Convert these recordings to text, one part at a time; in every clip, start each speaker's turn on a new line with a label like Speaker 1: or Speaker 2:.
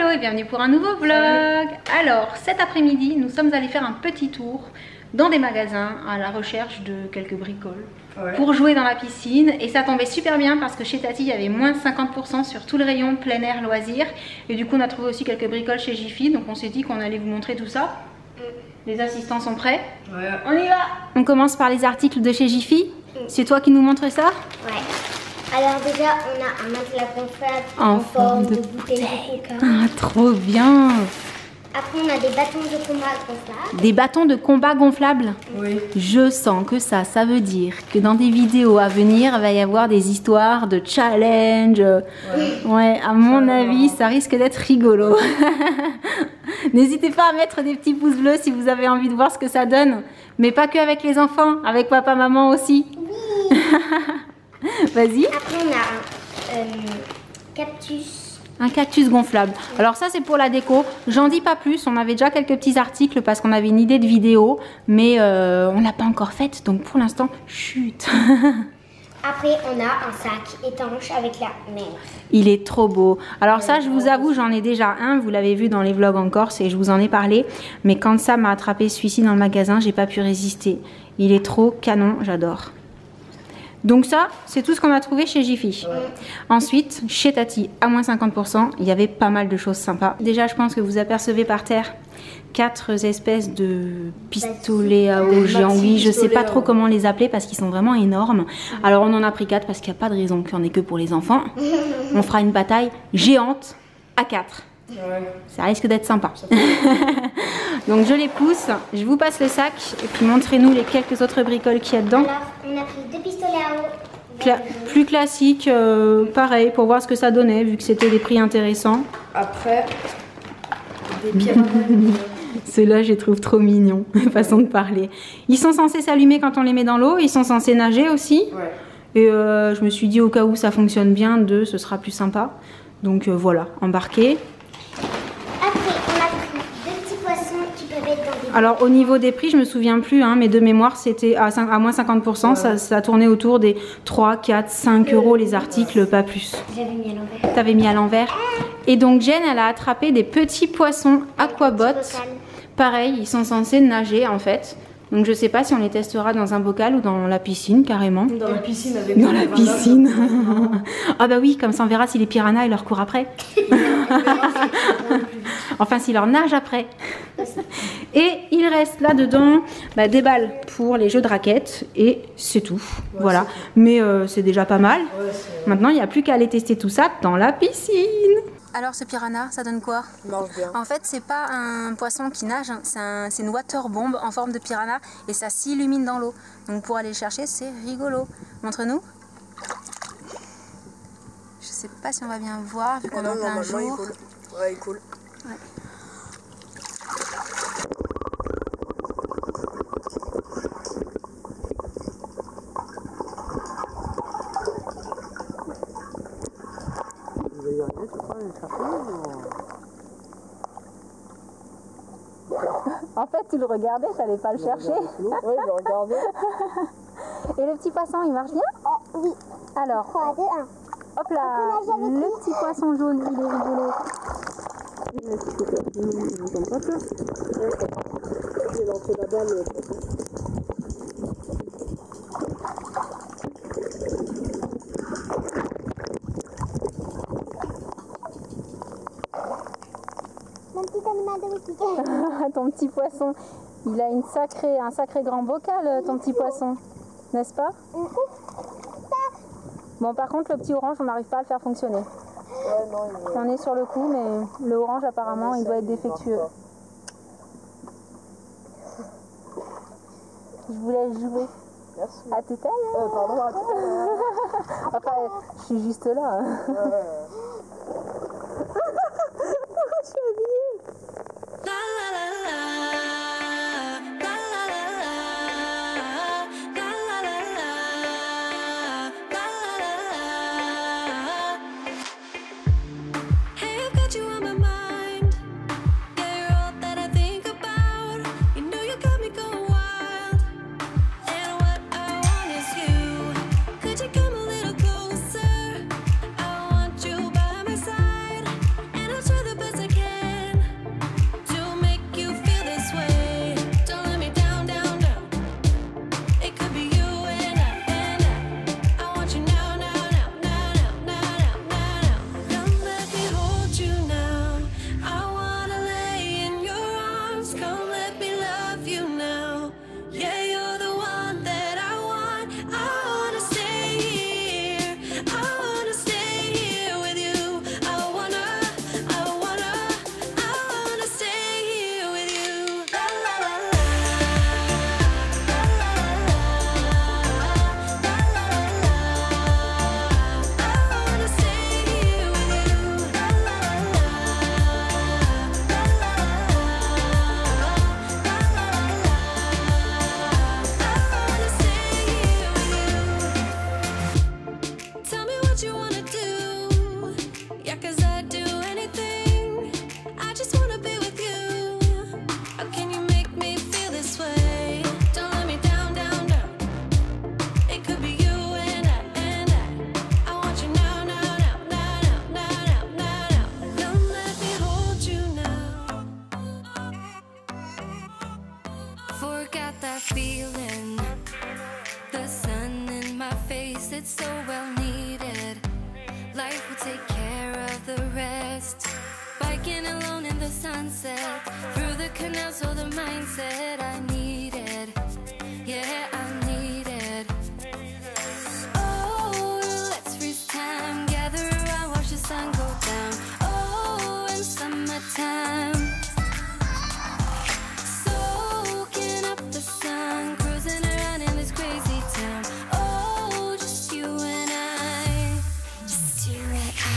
Speaker 1: Hello et bienvenue pour un nouveau vlog. Alors cet après-midi nous sommes allés faire un petit tour dans des magasins à la recherche de quelques bricoles pour jouer dans la piscine, et ça tombait super bien parce que chez Tati il y avait moins de 50% sur tout le rayon plein air loisirs, et du coup on a trouvé aussi quelques bricoles chez Jiffy, donc on s'est dit qu'on allait vous montrer tout ça. Les assistants sont prêts? On y va. On commence par les articles de chez Jiffy. C'est toi qui nous montres ça?
Speaker 2: Ouais. Alors déjà, on a un matelas gonflable en forme de bouteille de coca.
Speaker 1: Ah, trop bien.
Speaker 2: Après, on a des bâtons de combat gonflables.
Speaker 1: Des bâtons de combat gonflables? Oui. Je sens que ça veut dire que dans des vidéos à venir, il va y avoir des histoires de challenge. Ouais, à mon avis, ça risque d'être rigolo. N'hésitez pas à mettre des petits pouces bleus si vous avez envie de voir ce que ça donne. Mais pas que avec les enfants, avec papa, maman aussi. Oui. Vas-y.
Speaker 2: Après, on a un cactus.
Speaker 1: Un cactus gonflable. Alors ça, c'est pour la déco. J'en dis pas plus. On avait déjà quelques petits articles parce qu'on avait une idée de vidéo. Mais on l'a pas encore faite. Donc pour l'instant, chut.
Speaker 2: Après, on a un sac étanche avec la mer.
Speaker 1: Il est trop beau. Alors ça, je vous avoue, j'en ai déjà un. Vous l'avez vu dans les vlogs en Corse et je vous en ai parlé. Mais quand Sam m'a attrapé celui-ci dans le magasin, j'ai pas pu résister. Il est trop canon. J'adore. Donc ça, c'est tout ce qu'on a trouvé chez Jiffy. Ensuite, chez Tati, à moins 50%, il y avait pas mal de choses sympas. Déjà, je pense que vous apercevez par terre 4 espèces de pistolets à eau géants. Oui, je sais pas trop comment les appeler parce qu'ils sont vraiment énormes. Alors on en a pris 4 parce qu'il n'y a pas de raison qu'il n'y en ait que pour les enfants. On fera une bataille géante à 4. Ça risque d'être sympa. Donc je les pousse, je vous passe le sac et puis montrez-nous les quelques autres bricoles qu'il y a dedans.
Speaker 2: Alors, on a pris 2 pistolets à eau.
Speaker 1: Plus classique, pareil, pour voir ce que ça donnait, vu que c'était des prix intéressants.
Speaker 3: Après, des piranhas.
Speaker 1: Ceux-là, je les trouve trop mignons, façon de parler. Ils sont censés s'allumer quand on les met dans l'eau, ils sont censés nager aussi. Ouais. Et je me suis dit, au cas où ça fonctionne bien, ce sera plus sympa. Donc voilà, embarqué. Alors au niveau des prix, je me souviens plus, hein, mais de mémoire c'était à moins 50%, ça tournait autour des 3, 4, 5 euros les articles, pas plus.
Speaker 2: J'avais mis à l'envers.
Speaker 1: T'avais mis à l'envers. Et donc Jen, elle a attrapé des petits poissons aquabot. Pareil, ils sont censés nager en fait. Donc je sais pas si on les testera dans un bocal ou dans la piscine carrément.
Speaker 3: Dans la piscine avec
Speaker 1: Dans la piscine. Ah bah oui, comme ça on verra si les piranhas ils leur courent après. Enfin s'ils leur nagent après. Et il reste là-dedans des balles pour les jeux de raquettes et c'est tout. Voilà. Mais c'est déjà pas mal. Maintenant il n'y a plus qu'à aller tester tout ça dans la piscine. Alors ce piranha, ça donne quoi?
Speaker 3: Il marche bien.
Speaker 1: En fait, c'est pas un poisson qui nage, c'est une water bomb en forme de piranha et ça s'illumine dans l'eau. Donc pour aller le chercher, c'est rigolo. Montre-nous. Je sais pas si on va bien voir vu qu'on est en plein jour.
Speaker 3: Il coule. Ouais, il coule.
Speaker 1: Ouais. En fait, tu le regardais, tu n'allais pas le chercher.
Speaker 3: Oui, je regardais.
Speaker 1: Et le petit poisson, il marche bien?
Speaker 2: Oui.
Speaker 1: Alors,
Speaker 2: 3, 2, 1.
Speaker 1: hop là, le petit poisson jaune, il est rigolo.
Speaker 3: J'ai lancé la balle.
Speaker 2: Mon petit animal domestique.
Speaker 1: Ton petit poisson, il a un sacré grand bocal, ton petit poisson, n'est-ce pas? Bon, par contre, le petit orange, on n'arrive pas à le faire fonctionner.
Speaker 3: Ouais, non,
Speaker 1: On est sur le coup, mais le orange, apparemment, il doit être défectueux. Je vous laisse jouer.
Speaker 3: Merci.
Speaker 1: À tout à l'heure.
Speaker 3: Pardon, à tout à l'heure.
Speaker 1: Enfin, je suis juste là. Je suis habillée.
Speaker 4: Could you come a little closer? I want you by it's so well needed. Life will take care of the rest. Biking alone in the sunset, through the canal, so the mindset I needed. Yeah, I needed. Oh, let's freeze time, gather around, watch the sun go down. Oh, in summertime, soaking up the sun, cruising around in this crazy town. Oh, just you and I, just you and I.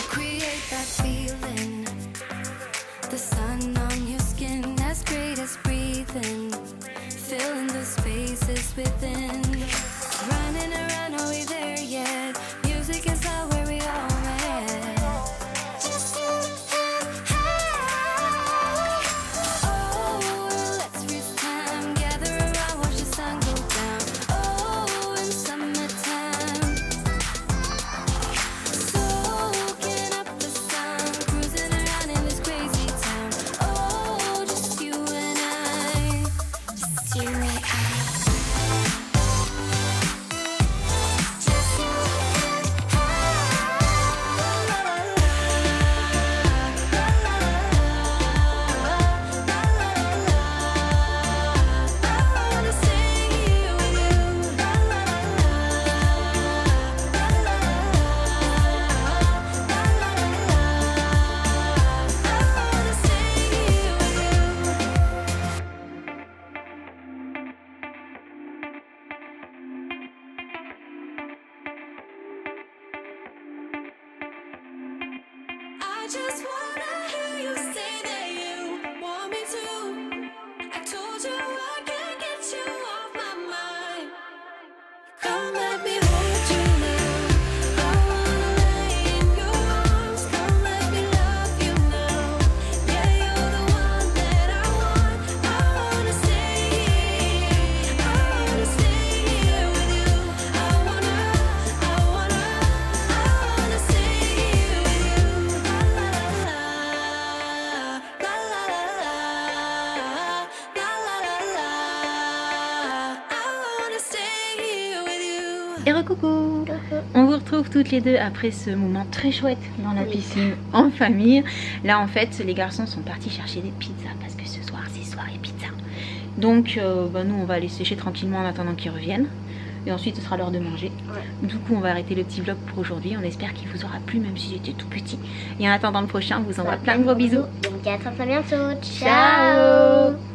Speaker 4: Create that feeling, the sun on your skin, as great as breathing, filling the spaces within. Running around, are we there yet? Music is all where we all met. Just you and I. Oh, let's freeze time, gather around, watch the sun go down. Oh, in summertime, soaking up the sun, cruising around in this crazy town. Oh, just you and I, just you and I. I just wanna hear you say that you want me to. I told you I can't get you off my mind. Come let me hold you now. I wanna lay in your arms. Come let me love you now. Yeah, you're the one that I want. I wanna stay here. I wanna stay here with you. I wanna stay here with you. La la la, la la la, I wanna stay here with you.
Speaker 1: Et recoucou. On vous retrouve toutes les deux après ce moment très chouette dans la piscine en famille. Là en fait les garçons sont partis chercher des pizzas parce que ce soir c'est soirée pizza. Donc nous on va aller sécher tranquillement en attendant qu'ils reviennent. Et ensuite ce sera l'heure de manger. Du coup on va arrêter le petit vlog pour aujourd'hui. On espère qu'il vous aura plu même si j'étais tout petit. Et en attendant le prochain, on vous envoie plein de gros bisous.
Speaker 2: Donc à très bientôt.
Speaker 1: Ciao.